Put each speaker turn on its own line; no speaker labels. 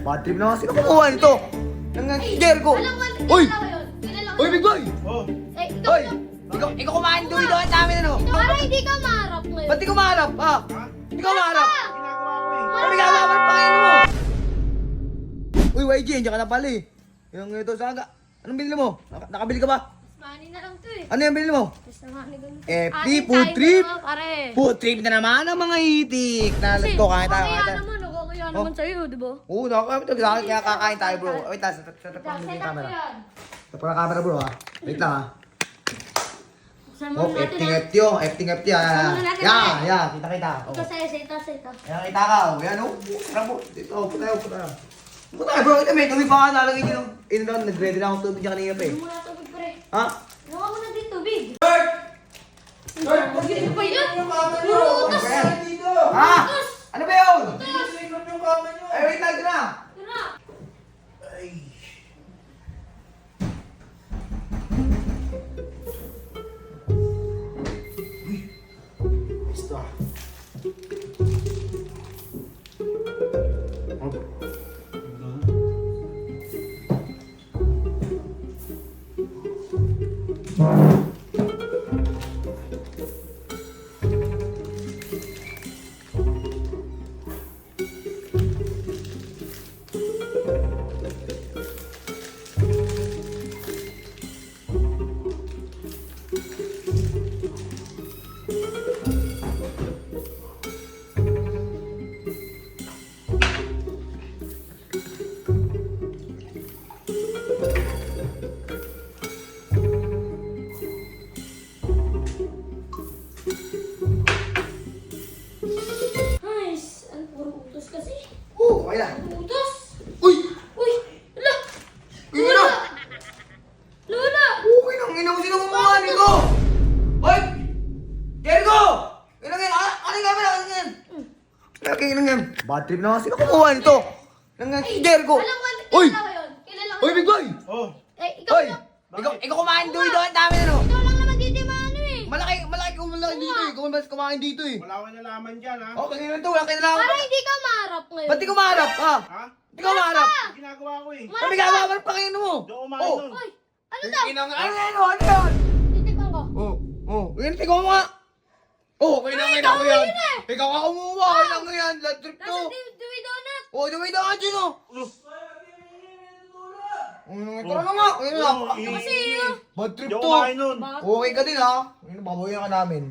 Bad trip na nga. Sino kumuha nito? Jericho!
Alam mo,
Uy!
kilala ko yun. Kilala ko
Uy,
yun.
Big Boy!
Oh,
Eh, ikaw
Hoy! Ikaw kumain doon ang dami na no?
Para hindi ka maharap ngayon.
Ba't di ko maharap, ha?
ha?
Di ko maharap!
Ginagawa ko eh.
Ano ginagawa mo ng pangin mo? Uy, YG, hindi ka na pala eh. Yung ito, saga. Anong binili mo? Nakabili ka ba?
Money na lang to eh.
Ano yung binili mo?
Mas na money ganun.
FD, food trip.
Pare.
Food trip na naman ang mga itik. Na, let's go, kain tayo, kain
Kaya
tayo.
naman, kaya naman sa'yo, di ba?
Oo, nakakabit. Kaya kakain tayo, bro. Wait lang, set up lang yung camera. Set up lang camera, bro, ha? Wait lang, ha? Oh, FT, oh. FT, yeah. Kita. Oh.
Ito sa'yo, sa ito.
Ayan, kita ka, oh. Yan, oh. Tara, bro. Dito, puta tayo. Puta tayo, bro. Ito, may tubig pa ka nalagay dito. Nag-ready na akong tubig niya kanina pa eh.
Ano mo na tubig, pre?
Ha?
Nawa mo na din tubig.
Bert!
Ano pa yun?
Puro
utos.
Ha? Ano ba yun?
Sinikot yung kama nyo.
Ay, wait lang, ito na.
Tara.
Basta.
Nice. Ano, puro utos kasi.
Oh, okay na.
Utos?
Uy!
Uy! Ala!
Uy, na!
Lola!
Uy, nang ina mo, sino kumuha nito? Hoy! Jericho! Inang yan, ano yung camera? Ano yan? Laki inang yan. Bad trip na nga, sino kumuha nito? Jericho!
Alam mo,
Uy!
kilala ko yun. Kilala ko
Uy,
yun.
Big Boy!
Oh,
Eh, ikaw
Hoy!
lang.
Ikaw kumain doon ang dami na no?
Ikaw lang naman dito yung ano eh.
Malaki dito eh. Ikaw mas kumain dito eh.
wala ko nalaman dyan ha.
Oh, kanina to, walang kinalaman.
Para hindi ka maharap ngayon.
Ba't di ko maharap, ha?
Ha?
Di ko maharap.
Ginagawa ko eh.
Ano ginagawa mo ng pangin mo?
Doon kumain nun.
Uy! Ano daw?
Inang, ano yan?
Titikman ko.
Yan, ikaw mo nga. Oh,
ikaw
yan.
yun eh.
Ikaw ka kumuha, inang yan. Lad trip to.
Nasa Dewey Donut.
Oh, dumay ka dyan, oh. Ito na nga. Ayun na.
Kasi yun.
Bad trip
Doon
to.
kumain nun.
Okay ka din, ha? Ayun, babawian ka namin.